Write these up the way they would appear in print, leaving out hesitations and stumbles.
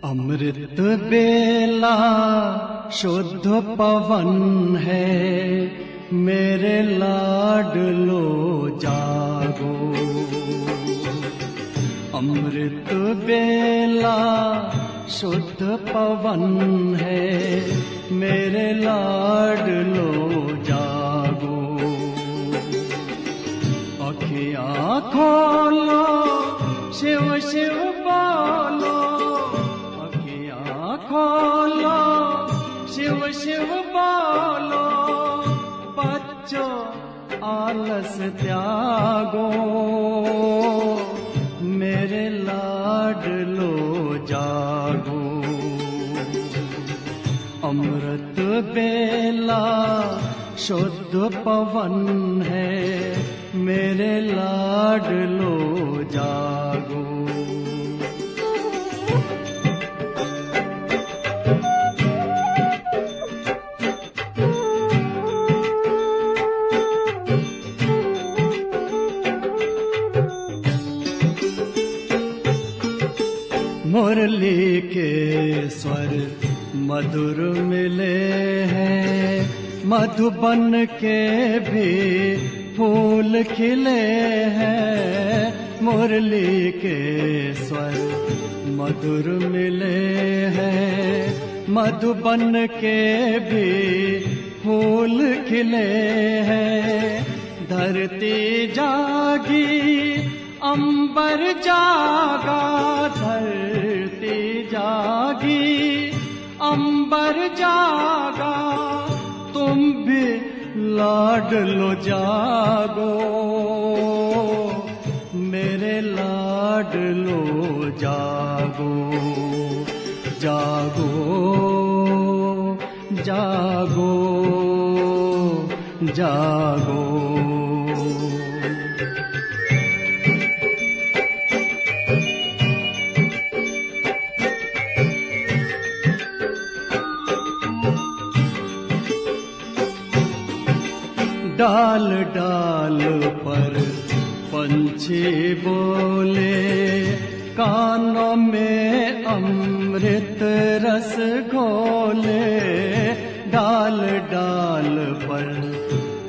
अमृत बेला शुद्ध पवन है, मेरे लाडलो जागो। अमृत बेला शुद्ध पवन है, मेरे लाडलो जागो। अखियाँ खोलो, शिव शिव बोलो, अखियाँ खोलो, शिव शिव बोलो। बच्चों आलस त्यागो, मेरे लाडलो जागो। अमृत बेला शुद्ध पवन है, मेरे लाडलो जागो। मुरली के स्वर मधुर मिले हैं, मधुबन के भी फूल खिले हैं। मुरली के स्वर मधुर मिले हैं, मधुबन के भी फूल खिले हैं। धरती जागी, अंबर जागा, धरती जागी, अंबर जागा। तुम भी लाडलो जागो, मेरे लाडलो जागो। जागो जागो जागो। डाल डाल पर पंछी बोले, कानों में अमृत रस घोले। डाल डाल पर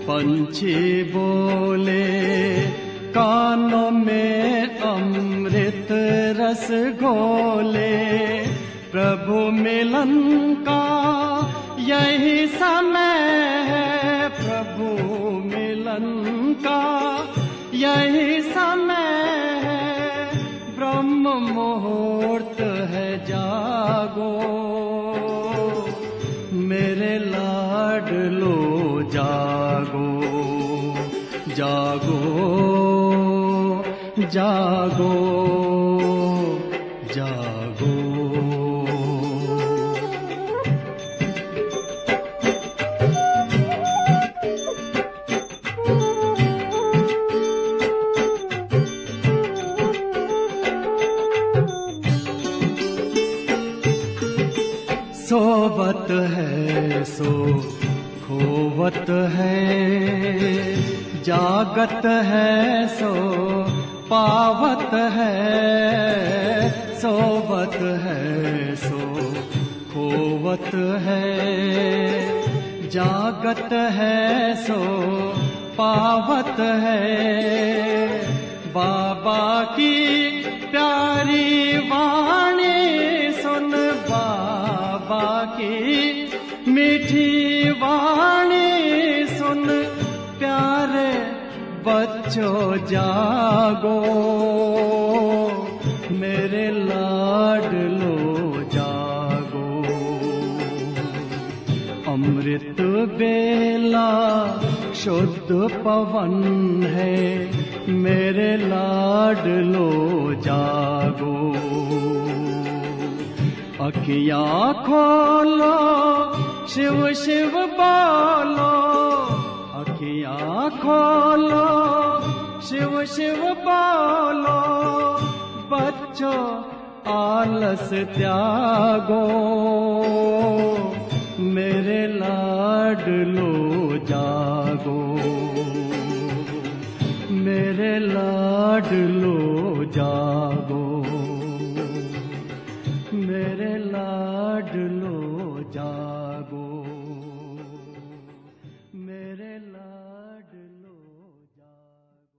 पंछी बोले, कानों में अमृत रस घोले। प्रभु मिलन का यही समय है, प्रभु मिलन का यही समय है। ब्रह्म मुहूर्त है, जागो, मेरे लाडलो जागो। जागो जागो जागो। सोवत है सो खोवत है, जागत है सो पावत है। सोवत है सो खोवत है, जागत है सो पावत है। बाबा की प्यारी वाणी सुन, बाबा की मीठी वाणी सुन। प्यारे बच्चों जागो, मेरे लाडलो जागो। अमृत बेला शुद्ध पवन है, मेरे लाडलो जागो। अखियाँ खोलो, शिव शिव बोलो, अखियाँ खोलो, शिव शिव बोलो। बच्चों आलस त्यागो, मेरे लाडलो जागो। मेरे लाडलो जागो, मेरे लाडलो जागो, मेरे लाडलो जागो।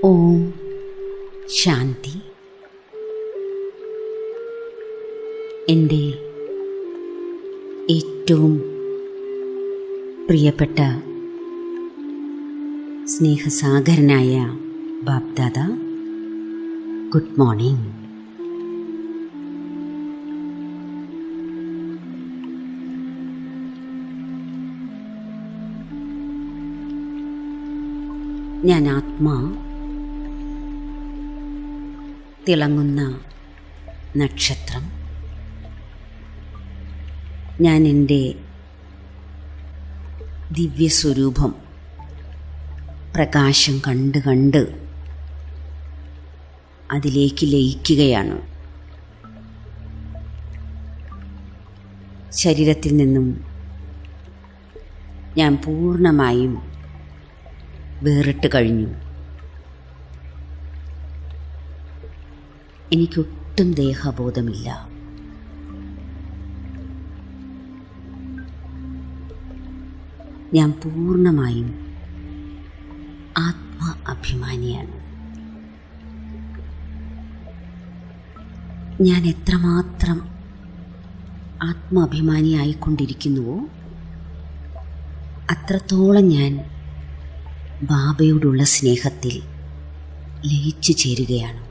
ഓം ശാന്തി. എൻ്റെ ഏറ്റവും പ്രിയപ്പെട്ട സ്നേഹസാഗരനായ ബാപ്ദാദ, ഗുഡ് മോർണിംഗ്. ഞാൻ ആത്മാ, തിളങ്ങുന്ന നക്ഷത്രം. ഞാൻ എൻ്റെ ദിവ്യസ്വരൂപം പ്രകാശം കണ്ട് കണ്ട് അതിലേക്ക് ലയിക്കുകയാണ്. ശരീരത്തിൽ നിന്നും ഞാൻ പൂർണ്ണമായും വേറിട്ട് കഴിഞ്ഞു. എനിക്കൊട്ടും ദേഹബോധമില്ല. ഞാൻ പൂർണ്ണമായും ആത്മ അഭിമാനിയാണ്. ഞാൻ എത്രമാത്രം ആത്മാഭിമാനിയായിക്കൊണ്ടിരിക്കുന്നുവോ അത്രത്തോളം ഞാൻ ബാബയോടുള്ള സ്നേഹത്തിൽ ലയിച്ചു ചേരുകയാണ്.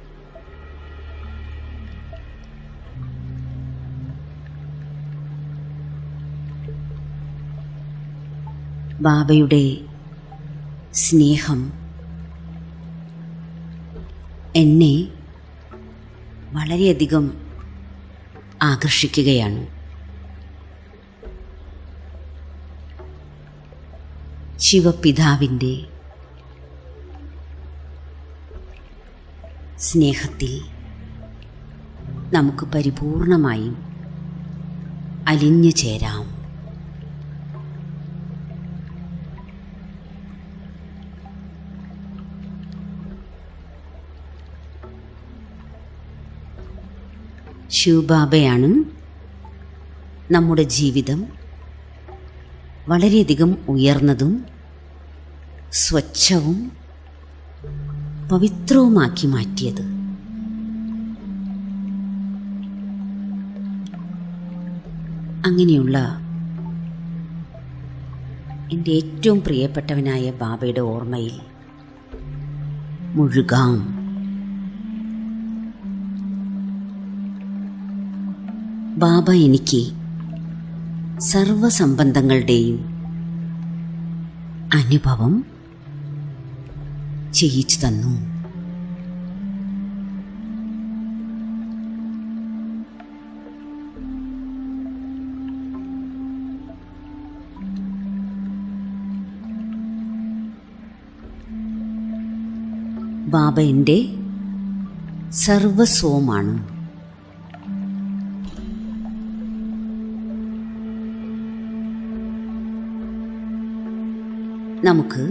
ബാബയുടെ സ്നേഹം എന്നെ വളരെയധികം ആകർഷിക്കുകയാണ്. ശിവപിതാവിൻ്റെ സ്നേഹത്തിൽ നമുക്ക് പരിപൂർണമായും അലിഞ്ഞു ചേരാം. ശിവബാബയാണ് നമ്മുടെ ജീവിതം വളരെയധികം ഉയർന്നതും സ്വച്ഛവും പവിത്രവുമാക്കി മാറ്റിയത്. അങ്ങനെയുള്ള എൻ്റെ ഏറ്റവും പ്രിയപ്പെട്ടവനായ ബാബയുടെ ഓർമ്മയിൽ മുഴുകാം. ബാബ എനിക്ക് സർവസംബന്ധങ്ങളുടെയും അനുഭവം ചെയ്യിച്ചു തന്നു. ബാബ എൻ്റെ സർവസ്വമാണ്. നമുക്ക്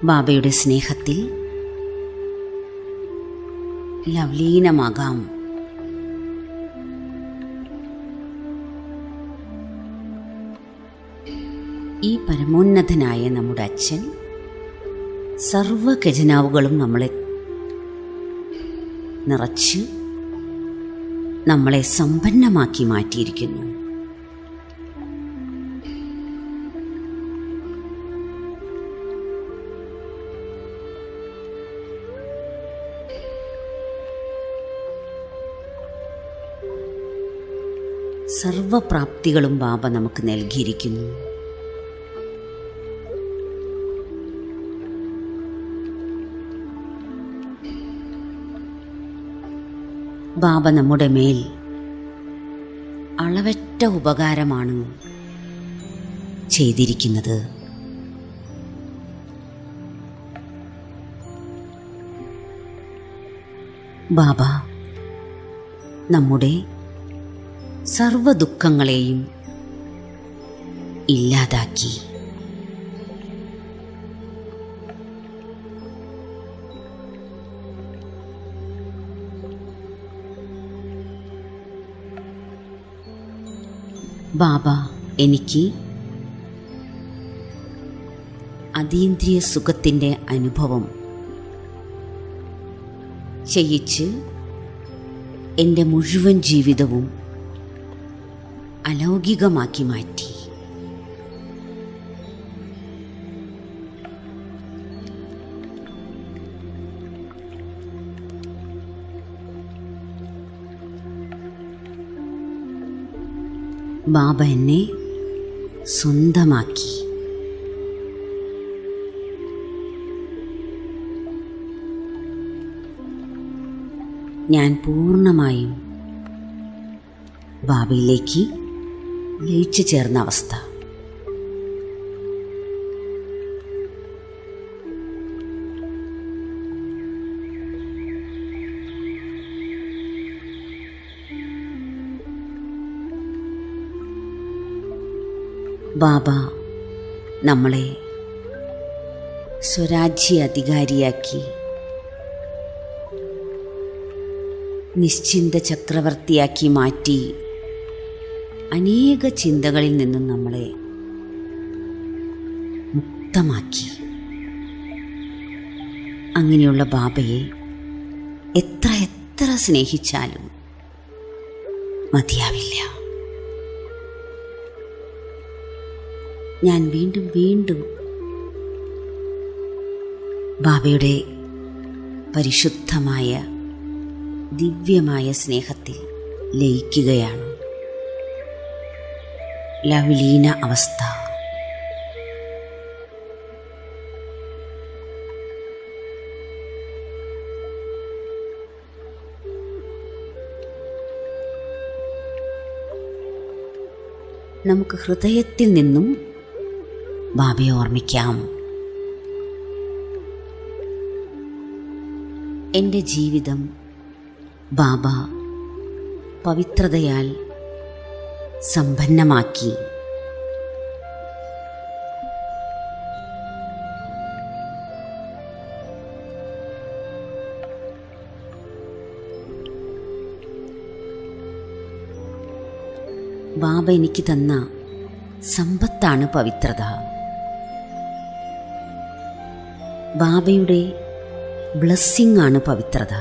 ബാബയുടെ സ്നേഹത്തിൽ ലവ്ലീനമാകാം. ഈ പരമോന്നതനായ നമ്മുടെ അച്ഛൻ സർവ ഖജനാവുകളും നമ്മളെ നിറച്ച് നമ്മളെ സമ്പന്നമാക്കി മാറ്റിയിരിക്കുന്നു. സർവപ്രാപ്തികളും ബാബ നമുക്ക് നൽകിയിരിക്കുന്നു. ബാബ നമ്മുടെ മേൽ അളവറ്റ ഉപകാരമാണ് ചെയ്തിരിക്കുന്നത്. ബാബ നമ്മുടെ സർവ ദുഃഖങ്ങളെയും ഇല്ലാതാക്കി. ബാബ എനിക്ക് അതീന്ദ്രിയ സുഖത്തിൻ്റെ അനുഭവം ചെയ്യിച്ച് എൻ്റെ മുഴുവൻ ജീവിതവും അലൗകികമാക്കി മാറ്റി. ബാബ എന്നെ സ്വന്തമാക്കി. ഞാൻ പൂർണ്ണമായും ബാബയിലേക്ക് ലയിച്ചു ചേർന്ന അവസ്ഥ. ബാബ നമ്മളെ സ്വരാജ്യ അധികാരിയാക്കി നിശ്ചിന്ത ചക്രവർത്തിയാക്കി മാറ്റി അനേക ചിന്തകളിൽ നിന്നും നമ്മളെ മുക്തമാക്കി. അങ്ങനെയുള്ള ബാബയെ എത്ര സ്നേഹിച്ചാലും മതിയാവില്ല. ഞാൻ വീണ്ടും ബാബയുടെ പരിശുദ്ധമായ ദിവ്യമായ സ്നേഹത്തിൽ ലയിക്കുകയാണ്. ലവലീന അവസ്ഥ. നമുക്ക് ഹൃദയത്തിൽ നിന്നും ബാബയെ ഓർമ്മിക്കാം. എൻ്റെ ജീവിതം ബാബ പവിത്രതയാൽ സമ്പന്നമാക്കി. ബാബ എനിക്ക് തന്ന സമ്പത്താണ് പവിത്രത. ബാബയുടെ ബ്ലെസ്സിംഗ് ആണ് പവിത്രത.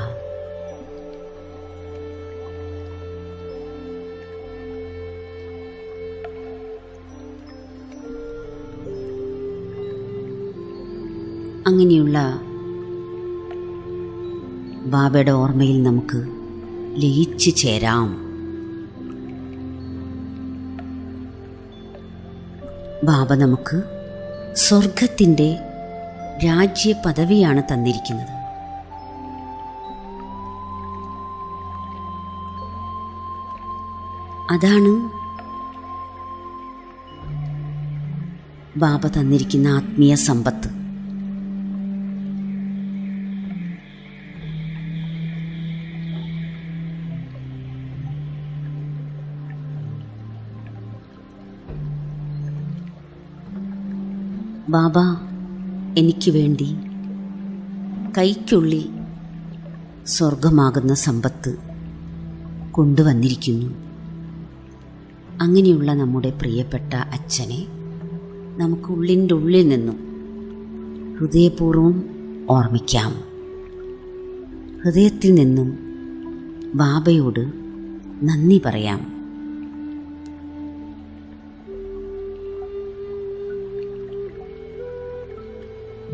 അങ്ങനെയുള്ള ബാബയുടെ ഓർമ്മയിൽ നമുക്ക് ലയിച്ചു ചേരാം. ബാബ നമുക്ക് സ്വർഗത്തിൻ്റെ രാജ്യ പദവിയാണ് തന്നിരിക്കുന്നത്. അതാണ് ബാബ തന്നിരിക്കുന്ന ആത്മീയ സമ്പത്ത്. ബാബ എനിക്ക് വേണ്ടി കൈക്കുള്ളിൽ സ്വർഗമാകുന്ന സമ്പത്ത് കൊണ്ടുവന്നിരിക്കുന്നു. അങ്ങനെയുള്ള നമ്മുടെ പ്രിയപ്പെട്ട അച്ഛനെ നമുക്ക് ഉള്ളിൻ്റെ ഉള്ളിൽ നിന്നും ഹൃദയപൂർവ്വം ഓർമ്മിക്കാം. ഹൃദയത്തിൽ നിന്നും ബാബയോട് നന്ദി പറയാം.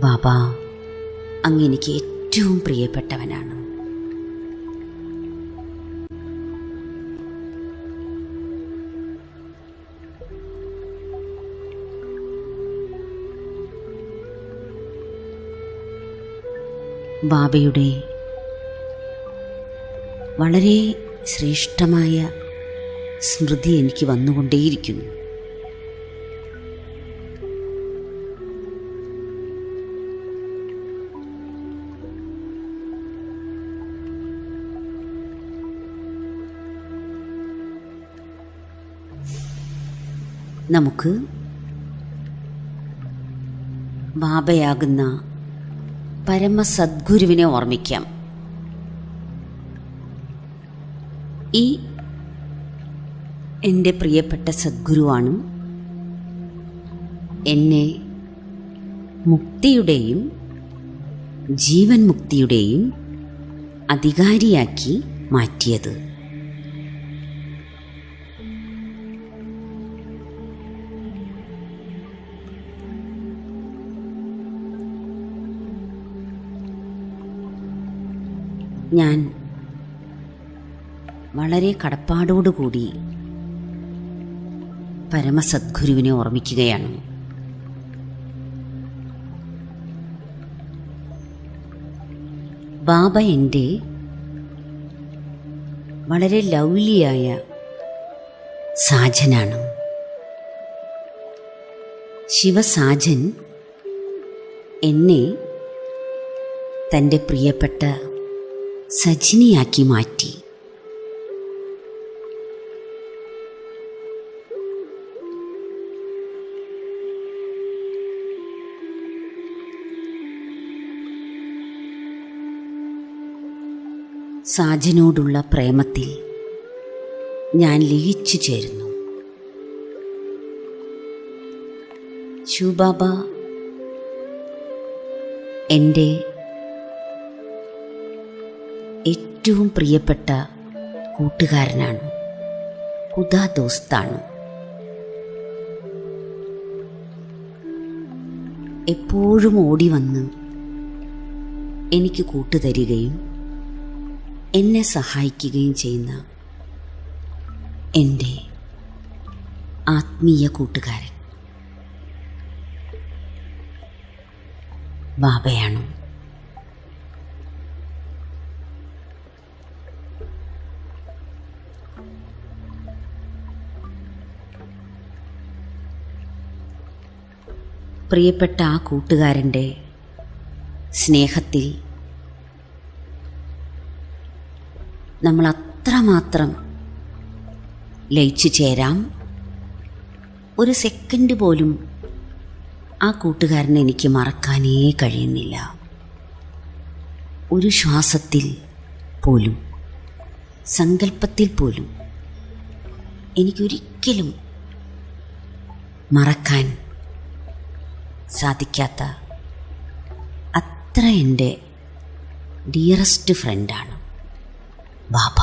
ബാബ, അങ്ങ് എനിക്ക് ഏറ്റവും പ്രിയപ്പെട്ടവനാണ്. ബാബയുടെ വളരെ ശ്രേഷ്ഠമായ സ്മൃതി എനിക്ക് വന്നുകൊണ്ടേയിരിക്കുന്നു. നമുക്ക് ബാബയാകുന്ന പരമസദ്ഗുരുവിനെ ഓർമ്മിക്കാം. ഈ എൻ്റെ പ്രിയപ്പെട്ട സദ്ഗുരുവാണ് എന്നെ മുക്തിയുടെയും ജീവൻ മുക്തിയുടെയും അധികാരിയാക്കി മാറ്റിയത്. ഞാൻ വളരെ കടപ്പാടോടുകൂടി പരമസദ്ഗുരുവിനെ ഓർമ്മിക്കുകയാണ്. ബാബ എൻ്റെ വളരെ ലൗലിയായ സാജനാണ്. ശിവസാജൻ എന്നെ തൻ്റെ പ്രിയപ്പെട്ട സജിനിയാക്കി മാറ്റി. സാജനോടുള്ള പ്രേമത്തിൽ ഞാൻ ലയിച്ചു ചേരുന്നു. ശിവബാബ എൻ്റെ ഏറ്റവും പ്രിയപ്പെട്ട കൂട്ടുകാരനാണ്, ഖുദാ ദോസ്താണ്. എപ്പോഴും ഓടി വന്ന് എനിക്ക് കൂട്ടുതരികയും എന്നെ സഹായിക്കുകയും ചെയ്യുന്ന എൻ്റെ ആത്മീയ കൂട്ടുകാരൻ ബാബയാണ്. പ്രിയപ്പെട്ട ആ കൂട്ടുകാരൻ്റെ സ്നേഹത്തിൽ നമ്മൾ അത്രമാത്രം ലയിച്ചു ചേരാം. ഒരു സെക്കൻഡ് പോലും ആ കൂട്ടുകാരനെ എനിക്ക് മറക്കാനേ കഴിയുന്നില്ല. ഒരു ശ്വാസത്തിൽ പോലും, സങ്കല്പത്തിൽ പോലും എനിക്കൊരിക്കലും മറക്കാൻ സാധിക്കാത്ത അത്ര എൻ്റെ ഡിയറസ്റ്റ് ഫ്രണ്ടാണ് ബാബ.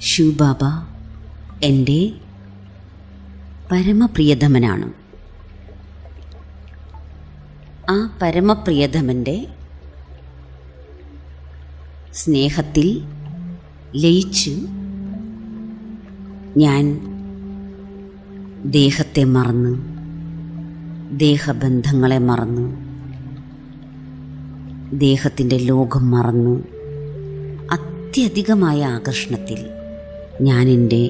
ശിവബാബ എൻ്റെ പരമപ്രിയതമനാണ്. ആ പരമപ്രിയതമൻ്റെ സ്നേഹത്തിൽ ലയിച്ച് ഞാൻ ദേഹത്തെ മറന്ന്, ദേഹബന്ധങ്ങളെ മറന്ന്, ദേഹത്തിൻ്റെ ലോകം മറന്ന് അത്യധികമായ ആകർഷണത്തിൽ ഞാൻ എൻ്റെ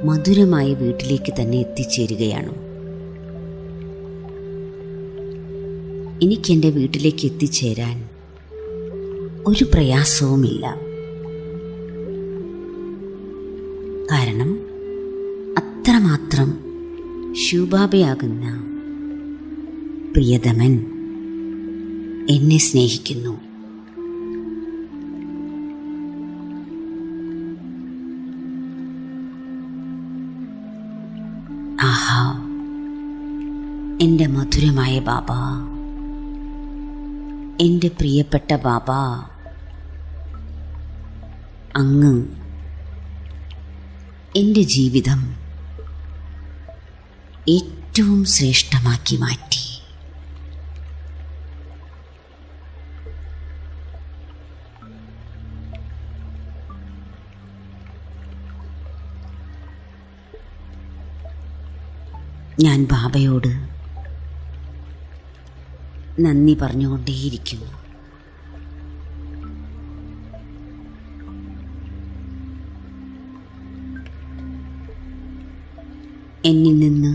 മധുരമായ വീട്ടിലേക്ക് തന്നെ എത്തിച്ചേരുകയാണ്. എനിക്കെൻ്റെ വീട്ടിലേക്ക് എത്തിച്ചേരാൻ ഒരു പ്രയാസവുമില്ല. കാരണം അത്രമാത്രം ശിവബാബയാകുന്ന പ്രിയതമൻ എന്നെ സ്നേഹിക്കുന്നു. ആഹാ, എൻ്റെ മധുരമായ ബാബ, എൻ്റെ പ്രിയപ്പെട്ട ബാബ, അങ്ങ് എൻ്റെ ജീവിതം ഏറ്റവും ശ്രേഷ്ഠമാക്കി മാറ്റി. ഞാൻ ബാബയോട് നന്ദി പറഞ്ഞുകൊണ്ടേയിരിക്കുന്നു. എന്നിൽ നിന്ന്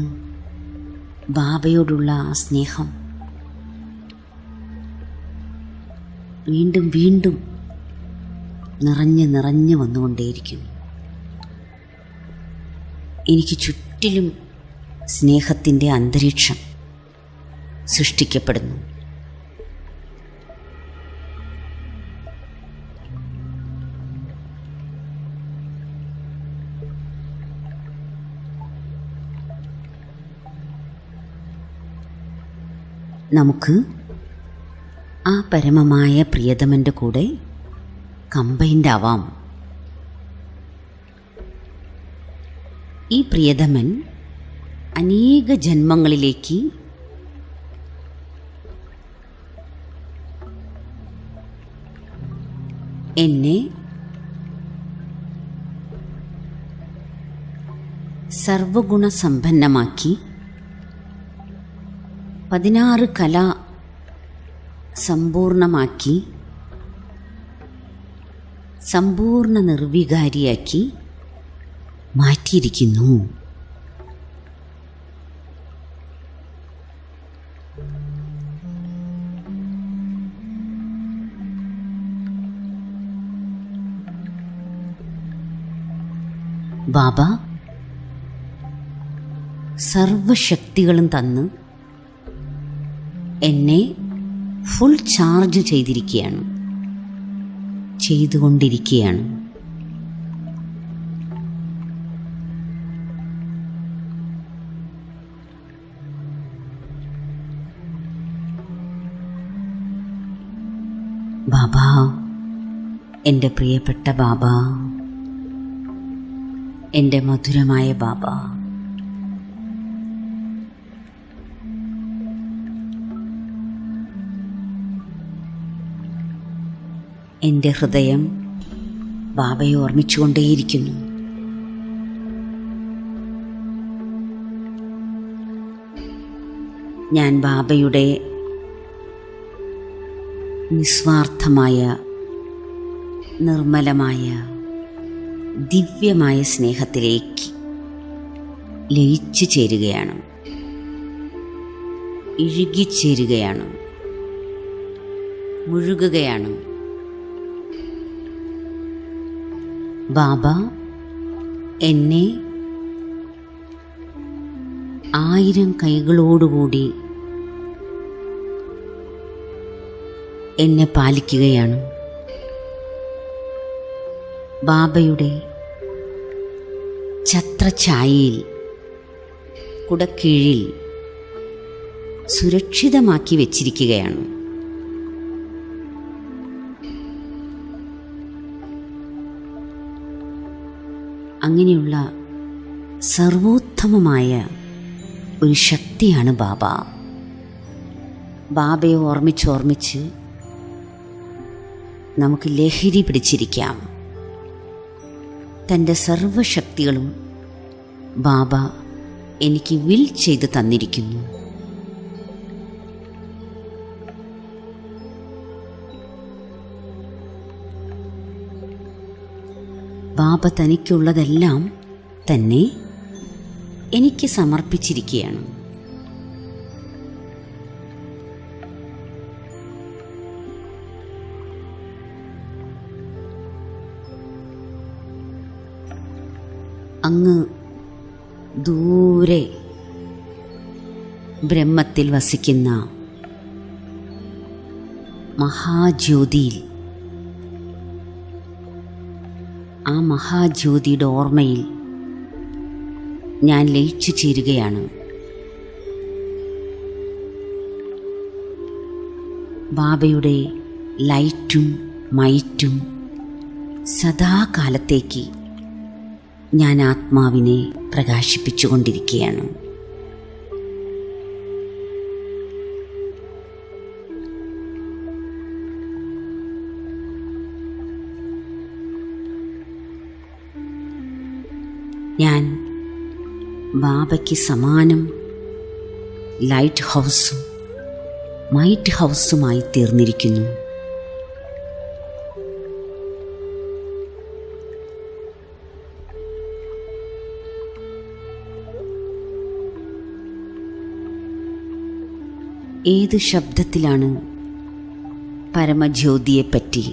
ബാബയോടുള്ള ആ സ്നേഹം വീണ്ടും വീണ്ടും നിറഞ്ഞ് നിറഞ്ഞ് വന്നുകൊണ്ടേയിരിക്കുന്നു. എനിക്ക് ചുറ്റിലും സ്നേഹത്തിൻ്റെ അന്തരീക്ഷം സൃഷ്ടിക്കപ്പെടുന്നു. നമുക്ക് ആ പരമമായ പ്രിയതമൻ്റെ കൂടെ കമ്പൈൻഡ് ആവാം. ഈ പ്രിയതമൻ അനേക ജന്മങ്ങളിലേക്ക് എന്നെ സർവഗുണസമ്പന്നമാക്കി 16 കല സമ്പൂർണമാക്കി സമ്പൂർണ്ണ നിർവികാരിയാക്കി മാറ്റിയിരിക്കുന്നു. ബാബ സർവശക്തികളും തന്ന് എന്നെ ഫുൾ ചാർജ് ചെയ്തിരിക്കുകയാണ്, ചെയ്തുകൊണ്ടിരിക്കുകയാണ്. ബാബ, എൻ്റെ പ്രിയപ്പെട്ട ബാബ, എൻ്റെ മധുരമായ ബാബ, എൻ്റെ ഹൃദയം ബാബയെ ഓർമ്മിച്ചുകൊണ്ടേയിരിക്കുന്നു. ഞാൻ ബാബയുടെ നിസ്വാർത്ഥമായ നിർമ്മലമായ ദിവ്യമായ സ്നേഹത്തിലേക്ക് ലയിച്ചു ചേരുകയാണ്, ഇഴുകിച്ചേരുകയാണ്, മുഴുകുകയാണ്. ബാബ എന്നെ 1000 കൈകളോടുകൂടി എന്നെ പാലിക്കുകയാണ്. ബാബയുടെ ഛത്രഛായയിൽ കുടക്കീഴിൽ സുരക്ഷിതമാക്കി വച്ചിരിക്കുകയാണ്. അങ്ങനെയുള്ള സർവോത്തമമായ ഒരു ശക്തിയാണ് ബാബ. ബാബയെ ഓർമ്മിച്ച് നമുക്ക് ലഹരി പിടിച്ചിരിക്കാം. തൻ്റെ സർവശക്തികളും ബാബ എനിക്ക് വിൽ ചെയ്ത് തന്നിരിക്കുന്നു. ബാബ തനിക്കുള്ളതെല്ലാം തന്നെ എനിക്ക് സമർപ്പിച്ചിരിക്കുകയാണ്. അങ്ങ് ദൂരെ ബ്രഹ്മത്തിൽ വസിക്കുന്ന മഹാജ്യോതിയിൽ, ആ മഹാജ്യോതിയുടെ ഓർമ്മയിൽ ഞാൻ ലയിച്ചു ചേരുകയാണ്. ബാബയുടെ ലൈറ്റും മൈറ്റും സദാകാലത്തേക്ക് ഞാൻ ആത്മാവിനെ പ്രകാശിപ്പിച്ചുകൊണ്ടിരിക്കുകയാണ്. ഞാൻ ബാബയ്ക്ക് സമാനം ലൈറ്റ് ഹൗസും മൈറ്റ് ഹൗസുമായി തീർന്നിരിക്കുന്നു. ഏത് ശബ്ദത്തിലാണ് പരമജ്യോതിയെപ്പറ്റി,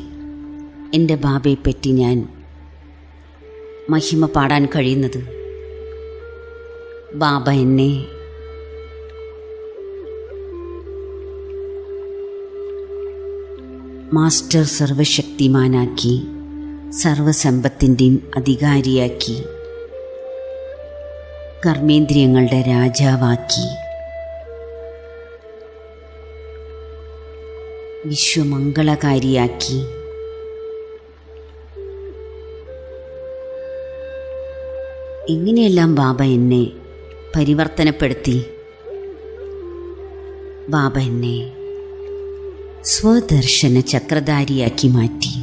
എൻ്റെ ബാബയെപ്പറ്റി ഞാൻ മഹിമ പാടാൻ കഴിയുന്നത്? ബാബ എന്നെ മാസ്റ്റർ സർവശക്തിമാനാക്കി, സർവസമ്പത്തിൻ്റെയും അധികാരിയാക്കി, കർമ്മേന്ദ്രിയങ്ങളുടെ രാജാവാക്കി, വിശ്വമംഗളകാരിയാക്കി, എങ്ങനെയെല്ലാം ബാബ എന്നെ പരിവർത്തനപ്പെടുത്തി. ബാബ എന്നെ സ്വദർശന ചക്രധാരിയാക്കി മാറ്റി.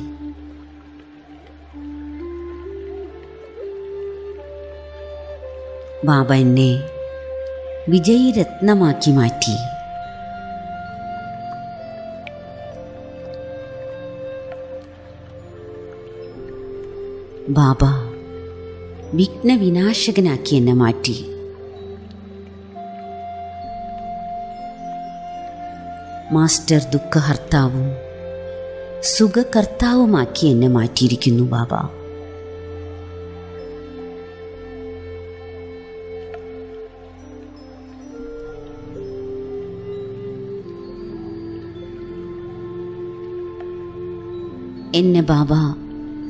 ബാബ എന്നെ വിജയരത്നമാക്കി മാറ്റി. ബാബ വിഘ്നവിനാശകനാക്കി എന്നെ മാറ്റി. മാസ്റ്റർ ദുഃഖഹർത്താവും സുഖകർത്താവുമാക്കി എന്നെ മാറ്റിയിരിക്കുന്നു ബാബ. എന്നെ ബാബ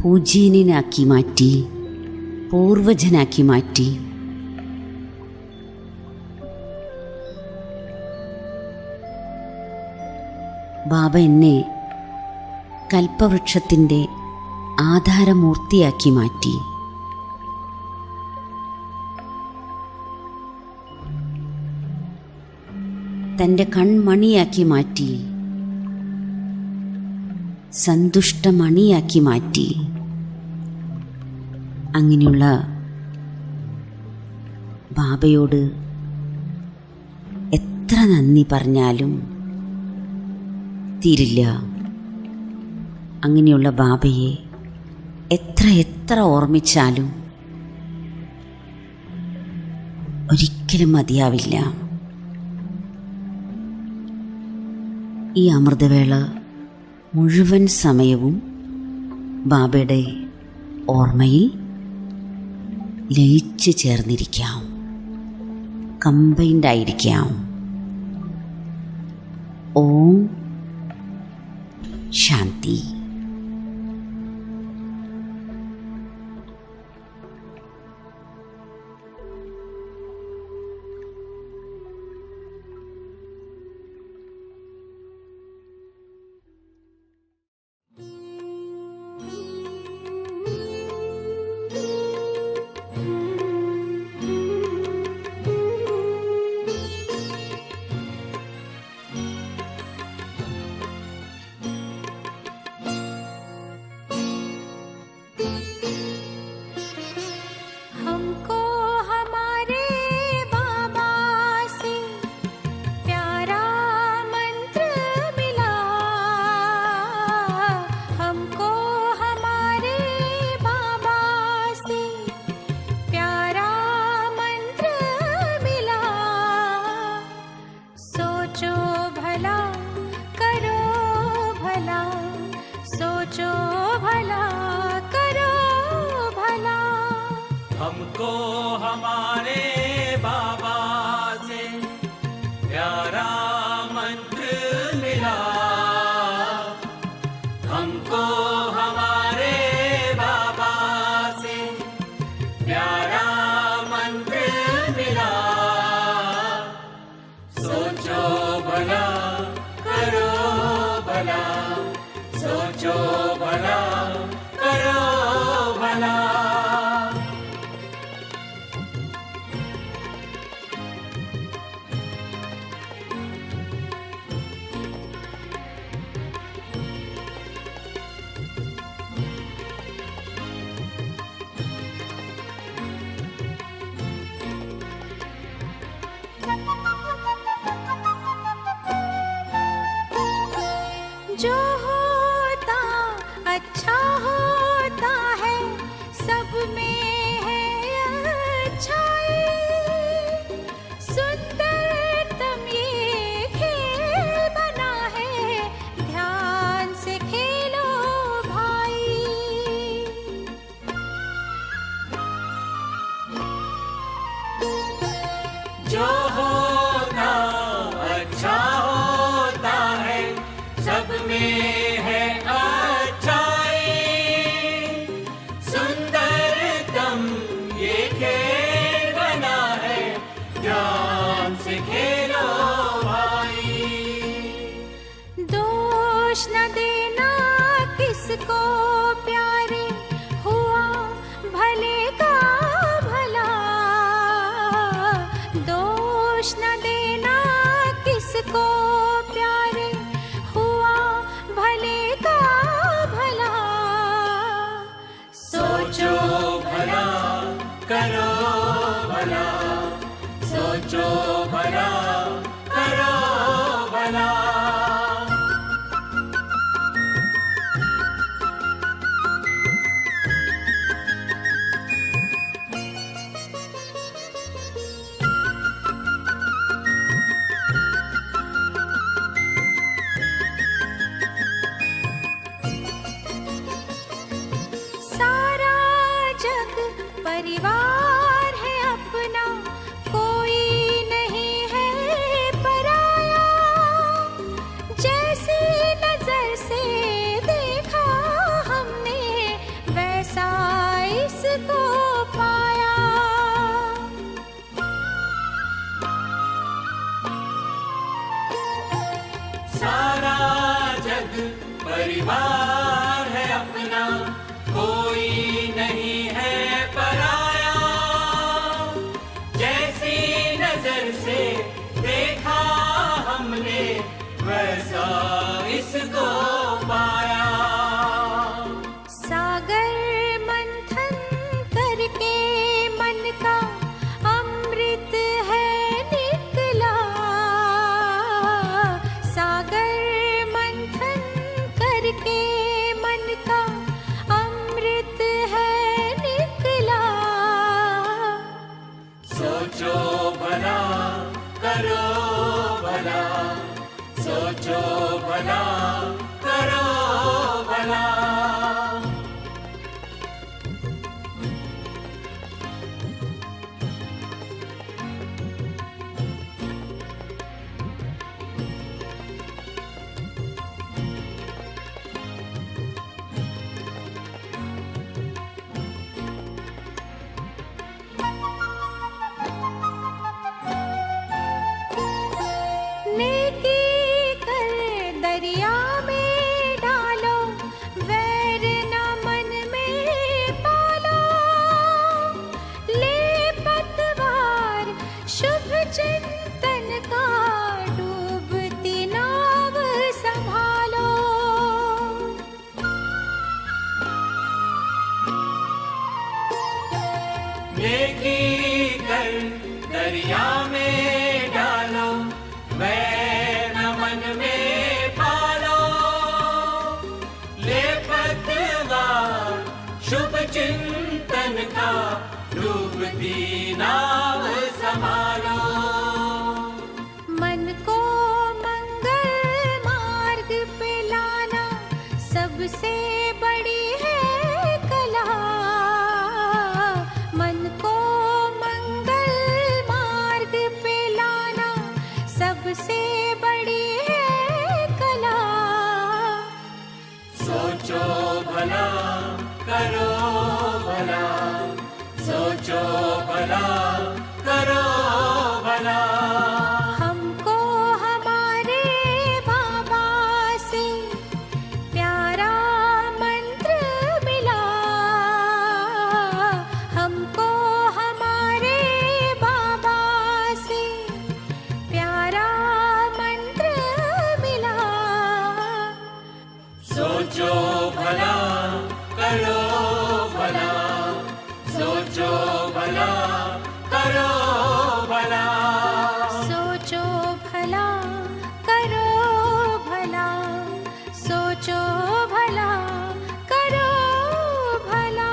പൂജ്യനാക്കി മാറ്റി, പൂർവജനാക്കി മാറ്റി. ബാബ എന്നെ കൽപ്പവൃക്ഷത്തിൻ്റെ ആധാരമൂർത്തിയാക്കി മാറ്റി. തൻ്റെ കൺമണിയാക്കി മാറ്റി, സന്തുഷ്ടമണിയാക്കി മാറ്റി. അങ്ങനെയുള്ള ബാബയോട് എത്ര നന്ദി പറഞ്ഞാലും തീരില്ല. അങ്ങനെയുള്ള ബാബയെ എത്ര ഓർമ്മിച്ചാലും ഒരിക്കലും മതിയാവില്ല. ഈ അമൃതവേള മുഴുവൻ സമയവും ബാബയുടെ ഓർമ്മയിൽ ലയിച്ചു ചേർന്നിരിക്കാം, കമ്പൈൻഡ് ആയിരിക്കാം. ഓം ശാന്തി. हमको हमारे बाबा से प्यारा मंत्र मिला। हमको हमारे बाबा से प्यारा मंत्र मिला। सोचो भला करो भला, सोचो भला करो भला। जो होता अच्छा होता है, सब में है अच्छाई। सुंदरतम ये खेल बना है, ध्यान से खेलो भाई। जो होता अच्छा होता है, सब में करो भला, सोचो भला, करो भला। सारा जग परिवार है अपना, कोई नहीं है पराया। जैसी नजर से देखा हमने, वैसा इसको पाया। सारा जग परिवार है अपना, कोई नहीं है पराया। जैसी नजर से देखा हमने, वैसा इसको पाया। सागर मंथन करके मन का अमृत है निकला। सागर मंथन करके मन का अमृत है निकला। सोचो भला, करो भला, सोचो भला, करो भला। नेकी कर दरिया में डालो, वैर न मन में पालो। ले पतवार शुभ चिंतन का, डूबती नाव संभालो। नेकी कर दरिया में डालो, वैर न मन में पालो। ले पतवार शुभ चिंतन का, डूबती नाव संभालो। मन को मंगल मार्ग पे लाना, सबसे बड़ी है कला। मन को मंगल मार्ग पे लाना, सबसे बड़ी है कला। सोचो भला, करो भला, सोचो भला, करो भला। हमको हमारे बाबा से प्यारा मंत्र मिला। हमको हमारे बाबा से प्यारा मंत्र मिला। सोचो भला, करो भला, सोचो भला, करो भला। सोचो भला, करो भला, सोचो भला, करो भला।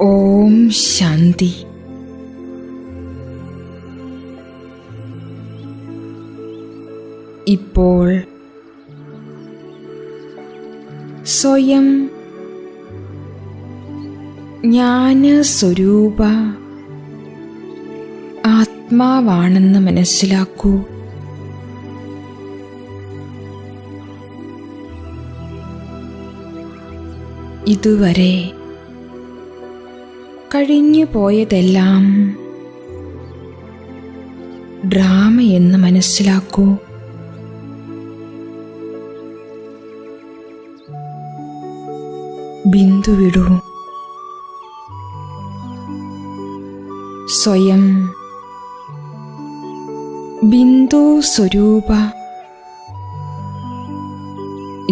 ഓം ശാന്തി. ഇപ്പോൾ സ്വയം ജ്ഞാനസ്വരൂപ ആത്മാവാണെന്ന് മനസ്സിലാക്കൂ. ഇതുവരെ കഴിഞ്ഞു പോയതെല്ലാം ഡ്രാമയെന്ന് മനസ്സിലാക്കൂ. ബിന്ദു വിടൂ. സ്വയം ബിന്ദു സ്വരൂപ,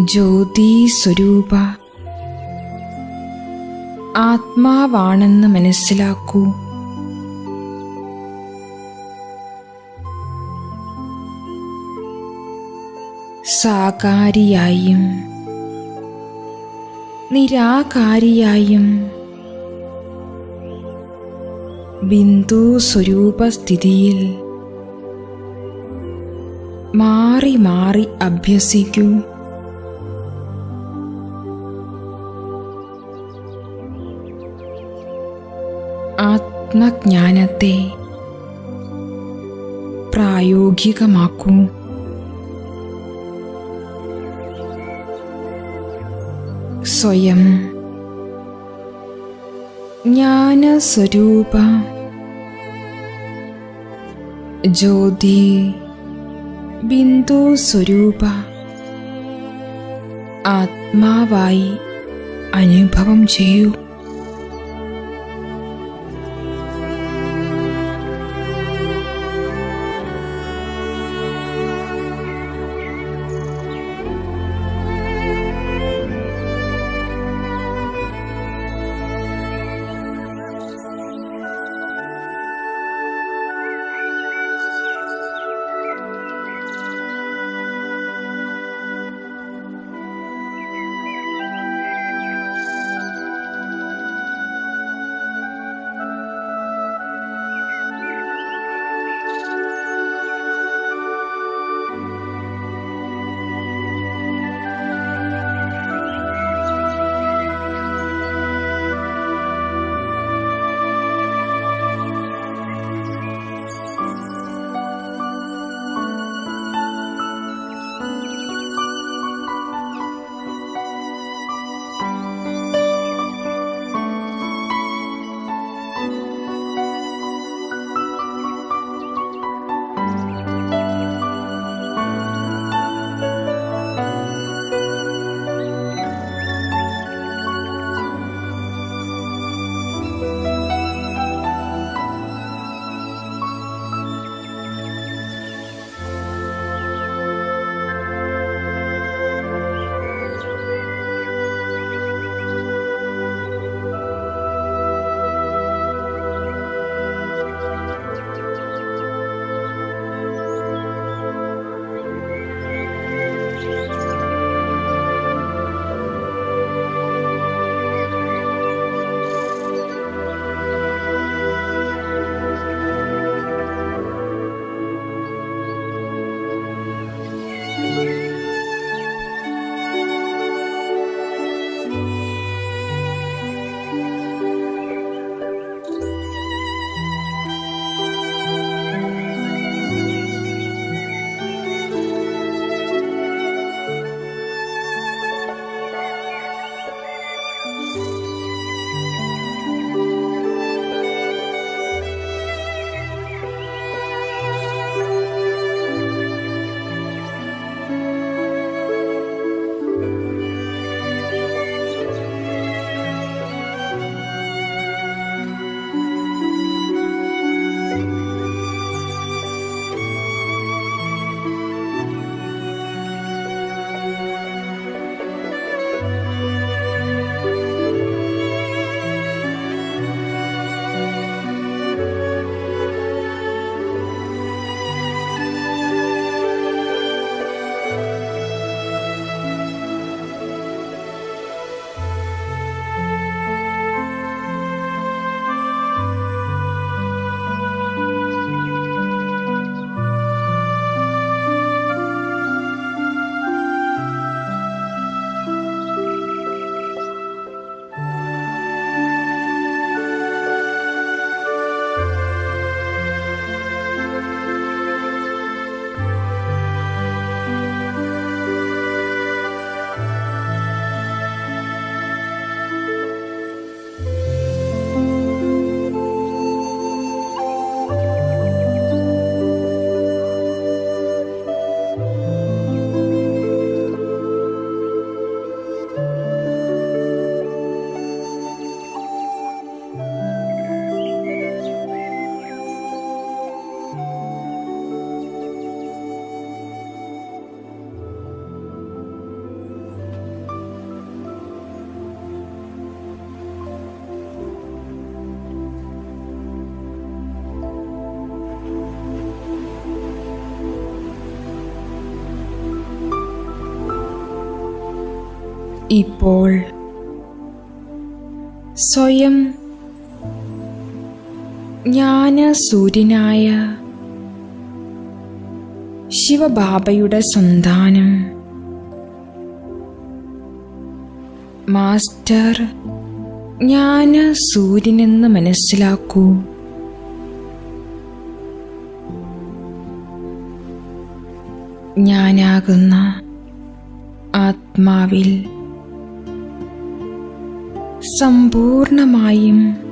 ജ്യോതി സ്വരൂപ ആത്മാവാണെന്ന് മനസ്സിലാക്കൂ. സാകാരിയായും നിരാകാരിയായും ബിന്ദു സ്വരൂപസ്ഥിതിയിൽ മാറി മാറി അഭ്യസിക്കൂ. ആത്മജ്ഞാനത്തെ പ്രായോഗികമാക്കൂ. സ്വയം ജ്ഞാനസ്വരൂപ, ജ്യോതി ബിന്ദു സ്വരൂപ ആത്മാവായി അനുഭവം ചെയ്യൂ. ഇപ്പോൾ സ്വയം ജ്ഞാനസൂര്യനായ ശിവബാബയുടെ സന്താനം മാസ്റ്റർ ജ്ഞാനസൂര്യനെന്ന് മനസ്സിലാക്കൂ. ഞാനാകുന്ന ആത്മാവിൽ സമ്പൂർണമായും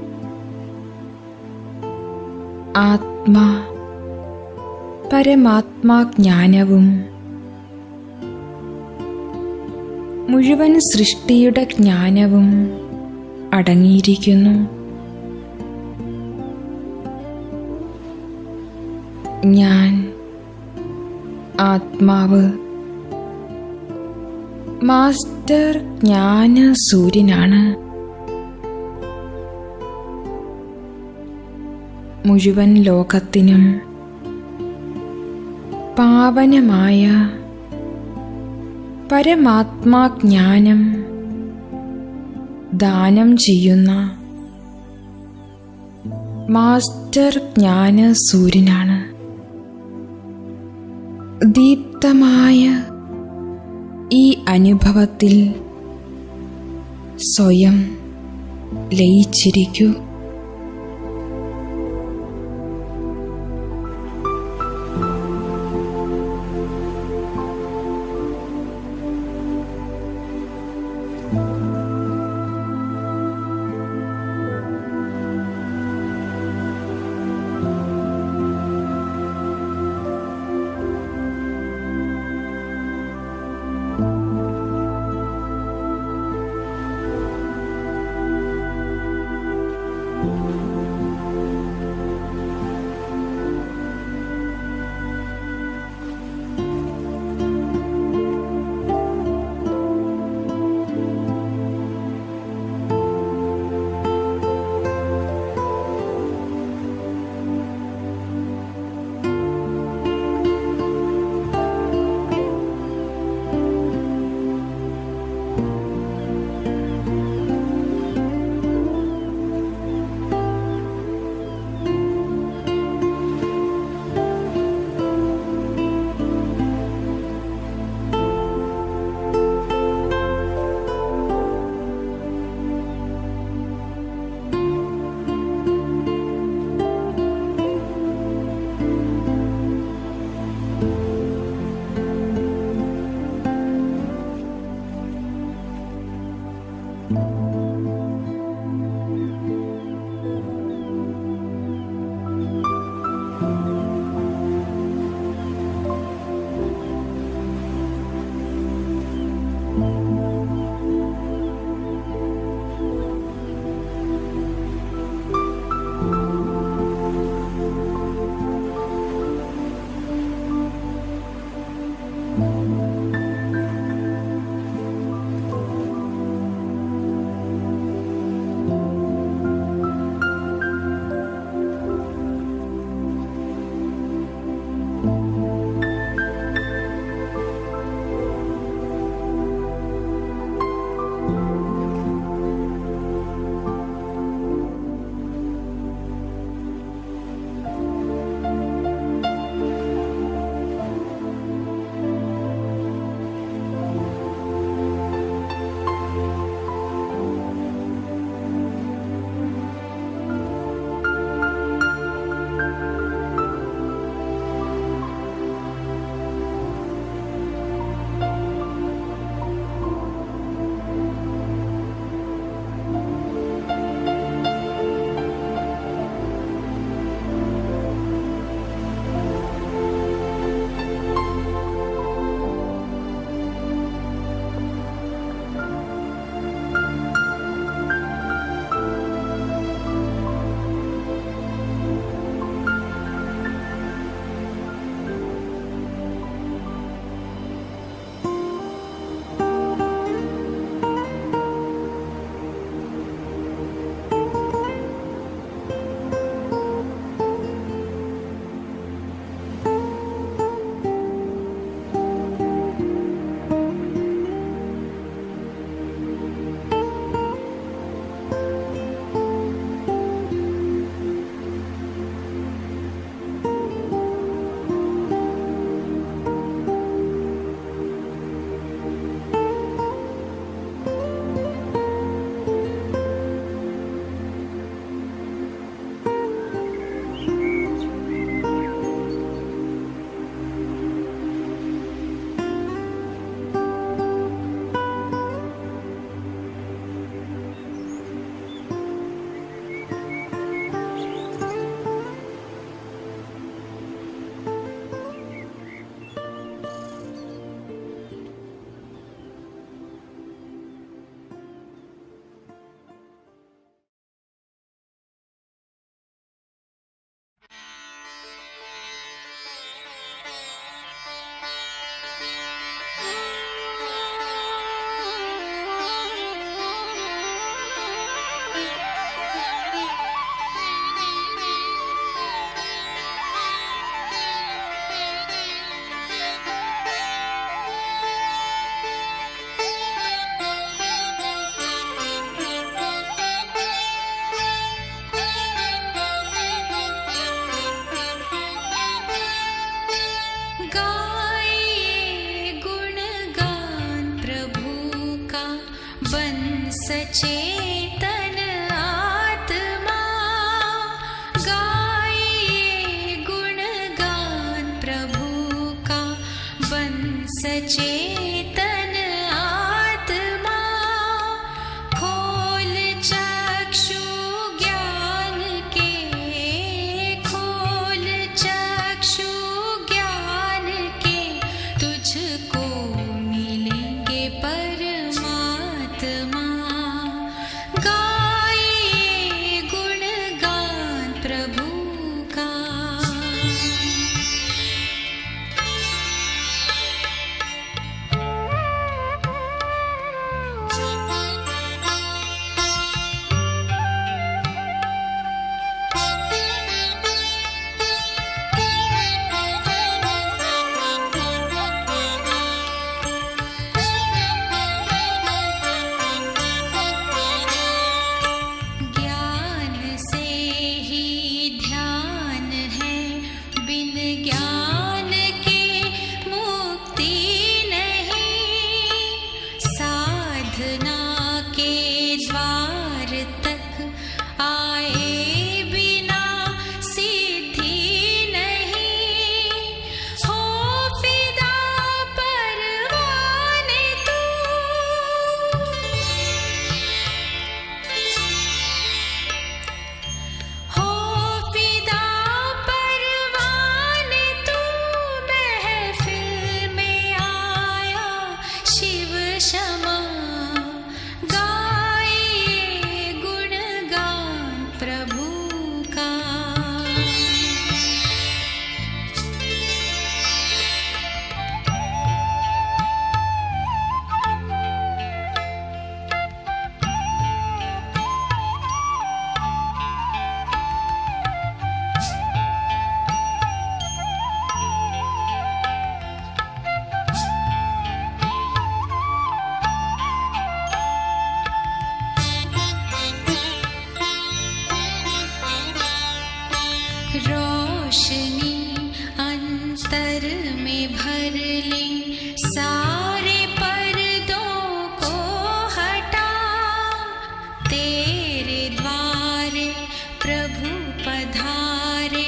പരമാത്മാജ്ഞാനവും മുഴുവൻ സൃഷ്ടിയുടെ ജ്ഞാനവും അടങ്ങിയിരിക്കുന്നു. ഞാൻ ആത്മാവ് മാസ്റ്റർ ജ്ഞാനസൂര്യനാണ്. മുഴുവൻ ലോകത്തിനും പാവനമായ പരമാത്മാജ്ഞാനം ദാനം ചെയ്യുന്ന മാസ്റ്റർ ജ്ഞാനസൂര്യനാണ്. ദീപ്തമായ ഈ അനുഭവത്തിൽ സ്വയം ലയിച്ചിരിക്കൂ. सचेतन आत्मा गाइए गुणगान प्रभु का। बन सचेतन आत्मा खोल चक्षु ज्ञान के, खोल चक्षु ज्ञान के, तुझको मिलेंगे परमात्मा। गाइए गुणगान प्रभु का। ज्ञान से ही ध्यान है, बिन ज्ञान के मुक्ति नहीं। साधना के द्वार तक आए बिना सिद्धि नहीं। हो फिदा परवाने तू, हो फिदा परवाने तू। महफिल में आया शिव क्षमा। गाइए गुणगान प्रभु का। रोशनी अंतर में भर ले, सारे पर्दों को हटा। तेरे द्वारे प्रभु पधारे,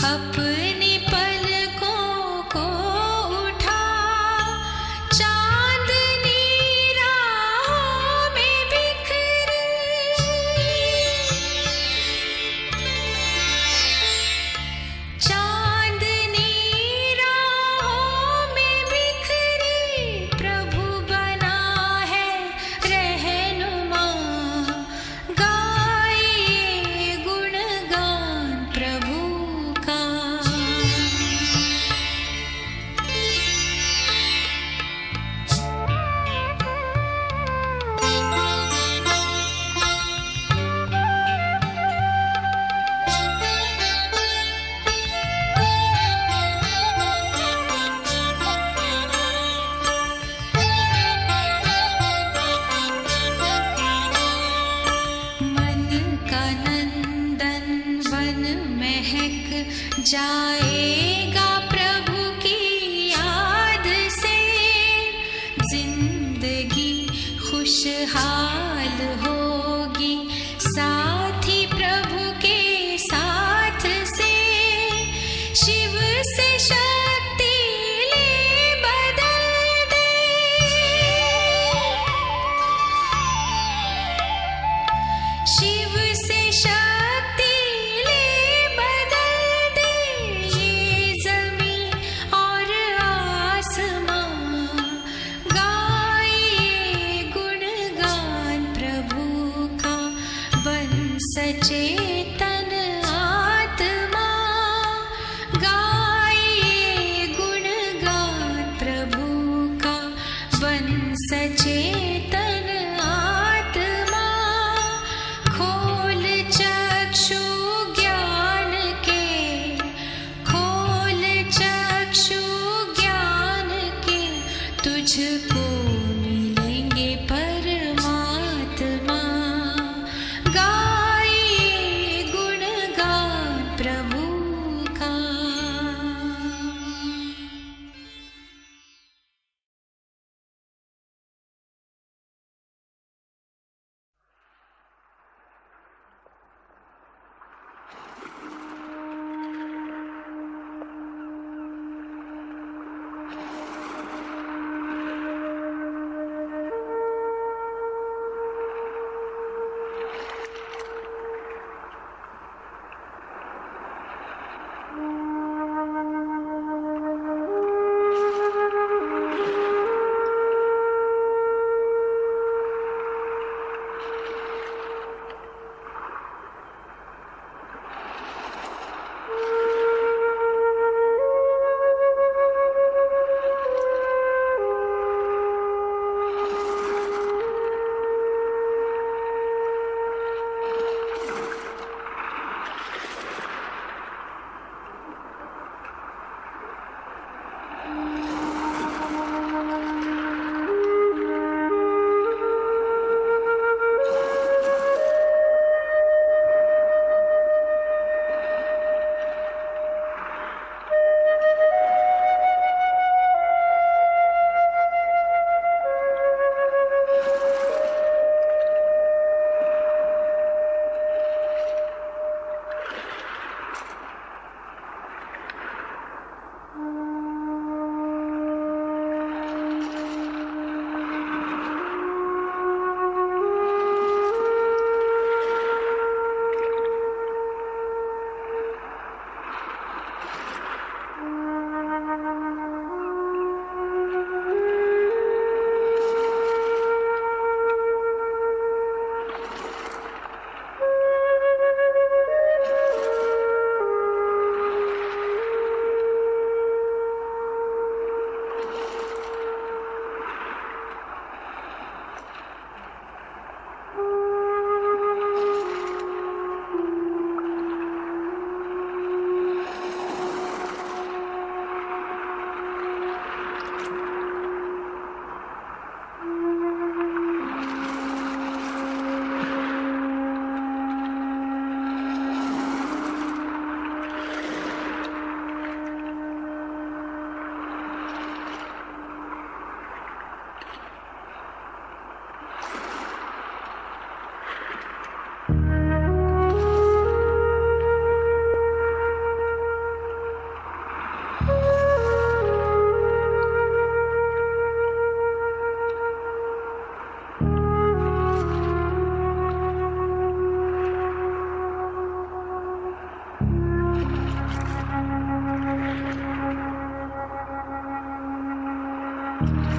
अपनी पलकों को उठा। चांदनी राहों में बिखरी, चांदनी राहों में बिखरी। प्रभु बना है रहनुमा। गाइए गुणगान प्रभु का। मन का नंदन वन महक जाएगा प्रभु की याद से। जिंदगी खुशहाल होगी साथी प्रभु के साथ से। शिव से शक्ति ले बदल दे, शिव से शक्ति ले बदल दे। ये ज़मीं और आसमां गाइए गुणगान प्रभु का। बन सचेतन आत्मा गा you.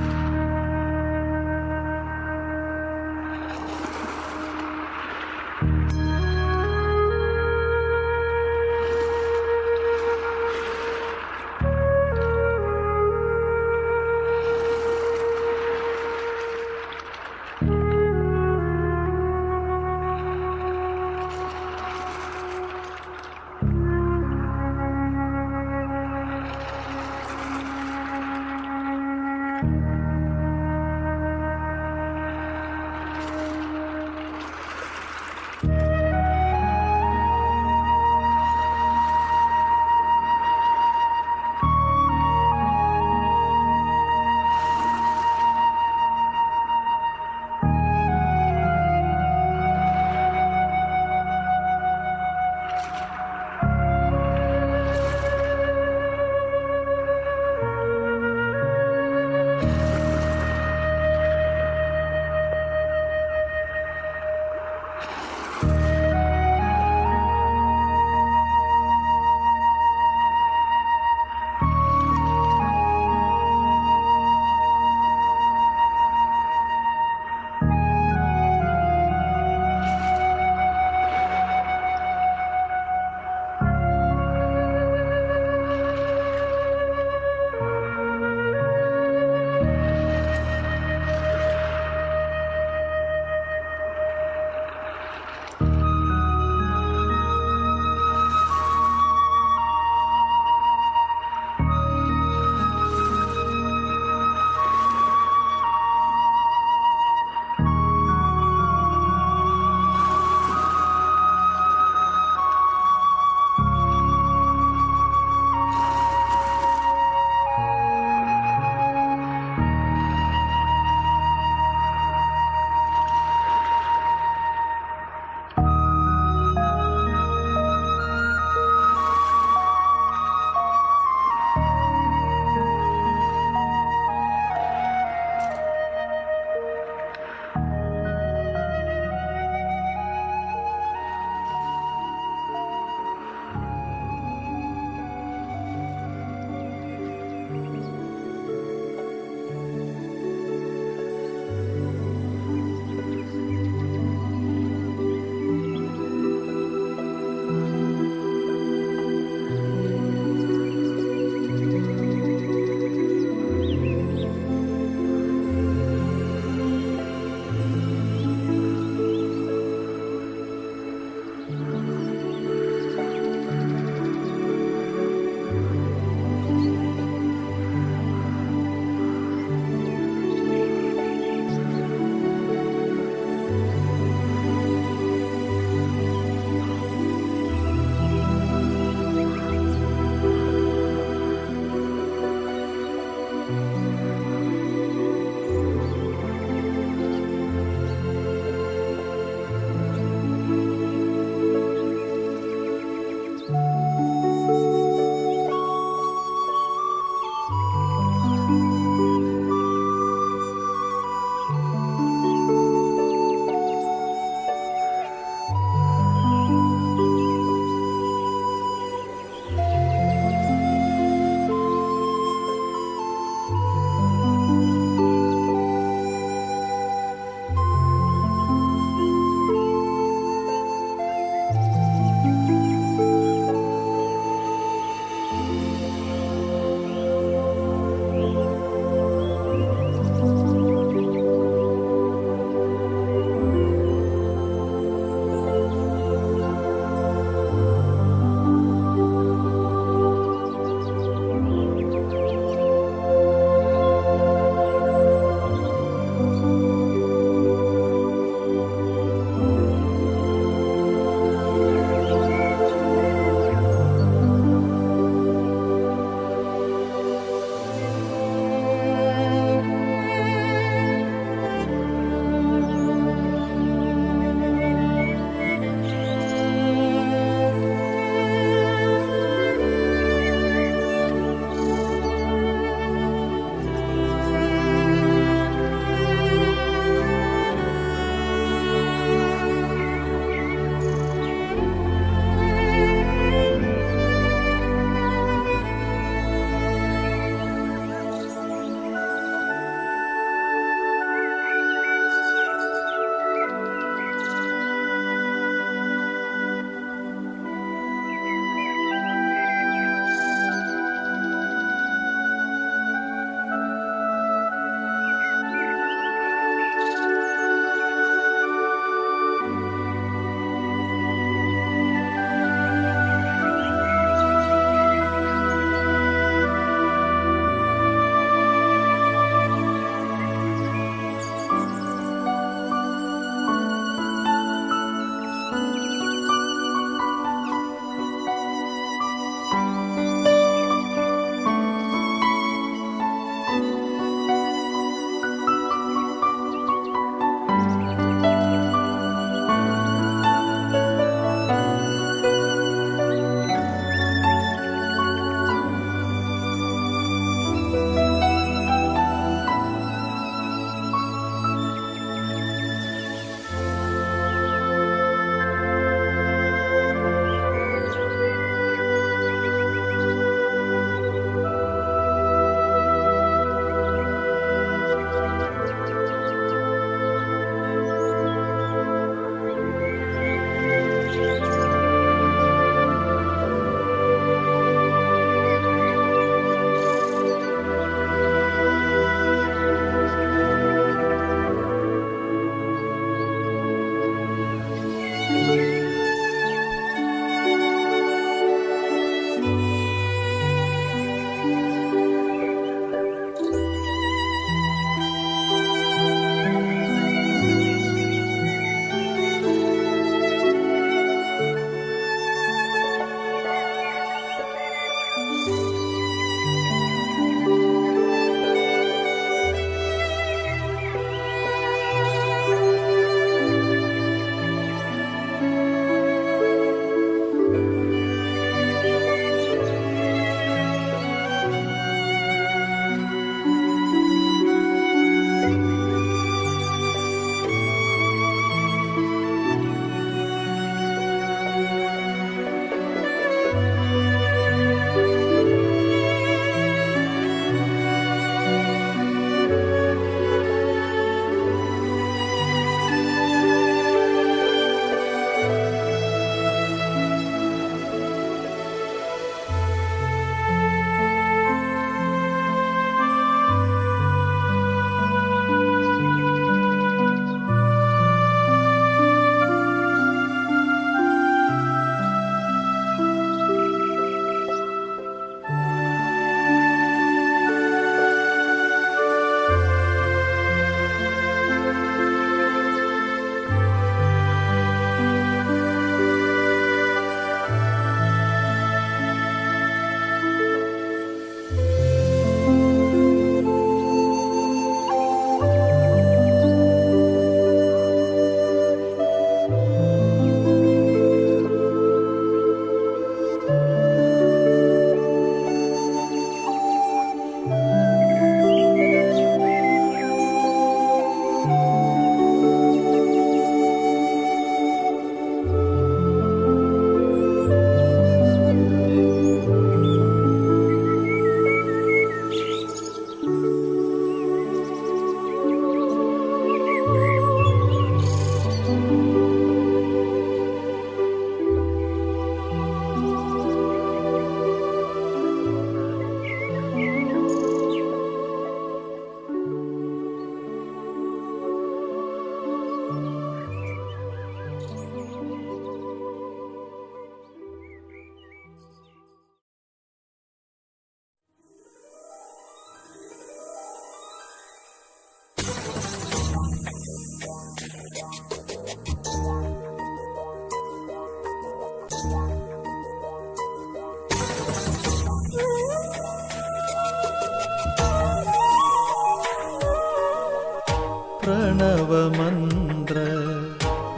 പ്രണവമന്ത്ര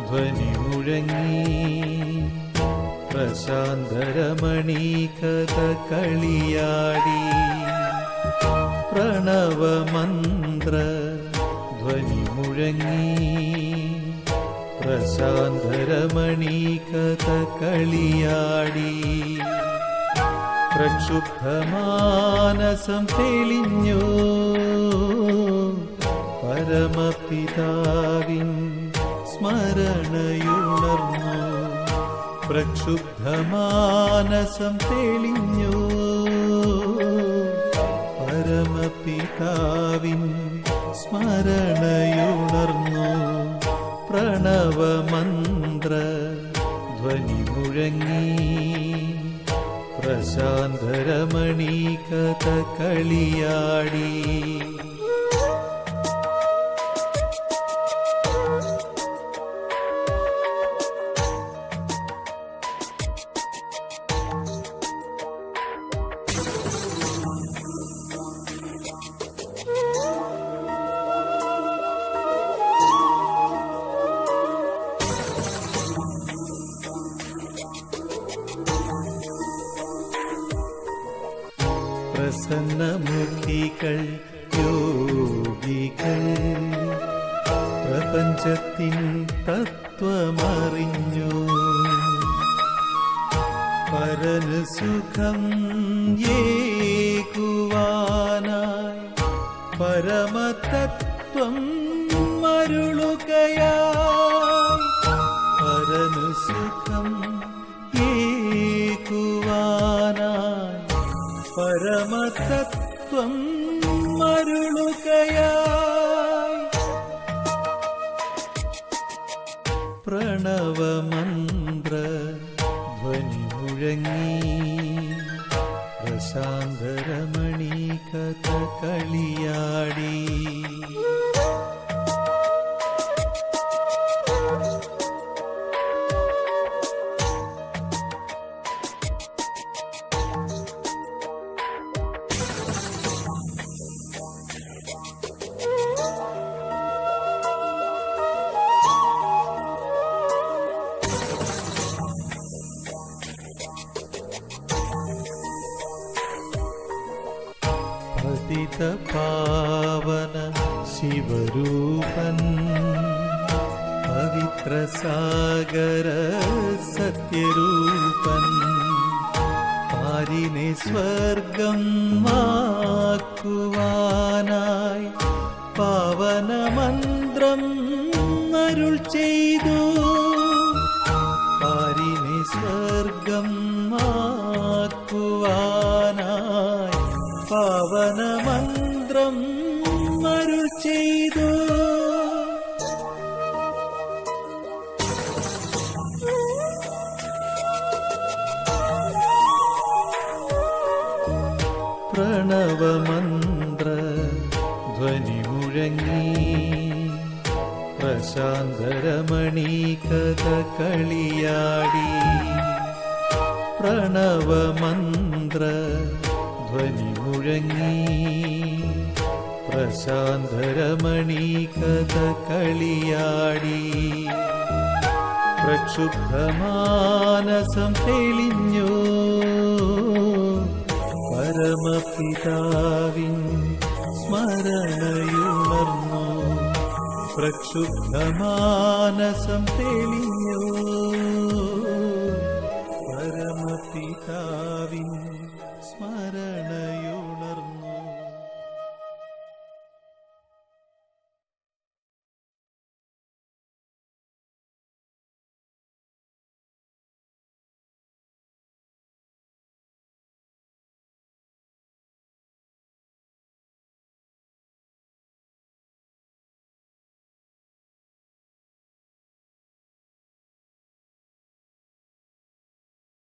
ധ്വനി മുഴങ്ങി പ്രശാന്തരമണി കഥകളിയാടി പ്രണവമന്ത്ര ധ്വനി മുഴങ്ങി പ്രശാന്തരമണി കഥകളിയാടി പ്രക്ഷുബ്ധമാനസം തെളിഞ്ഞു പരമപിതാവിൻ സ്മരണയുണർന്നു പ്രക്ഷുബ്ധമാനസം തെളിഞ്ഞു പരമപിതാവിൻ സ്മരണയുണർന്നു പ്രണവമന്ത്ര ധ്വനി മുഴങ്ങി പ്രശാന്തരമണി കഥകളിയാടി പ്രസന്നമുഖികൾ യോഗികൾ പ്രപഞ്ചത്തിൻ തത്വമറിഞ്ഞു പരന് സുഖം ഏകുവാനായി പരമതത്വം അരുളുകയായി പരന് സുഖം ഏകുവാനായി പരമതത്വം അരുളുകയായി പ്രണവമന്ത്ര ധ്വനി മുഴങ്ങി പ്രശാന്തരമണി കഥകളിയാടി പതിത പാവന ശിവരൂപൻ പവിത്ര സാഗര സത്യരൂപൻ പാരിനെ സ്വർഗം ആക്കുവാനായി പാവനമന്ത്രം അരുൾ ചെയ്തു പാരിനെ സ്വർഗം ആക്കുവാനായി പാവനമന്ത്രം അരുൾ ചെയ്തു പ്രണവമന്ത്ര ധ്വനി മുഴങ്ങി പ്രശാന്തരമണി കഥകളിയാടി പ്രണവമന്ത്ര ധ്വനി മുഴങ്ങി പ്രശാന്തരമണി കഥകളിയാടി പ്രക്ഷുബ്ധമാനസം തെളിഞ്ഞു പരമപിതാവിൻ സ്മരണയുണർന്നു പ്രക്ഷുബ്ധമാനസം തെളിഞ്ഞു പരമപിതാവിൻ സ്മരണ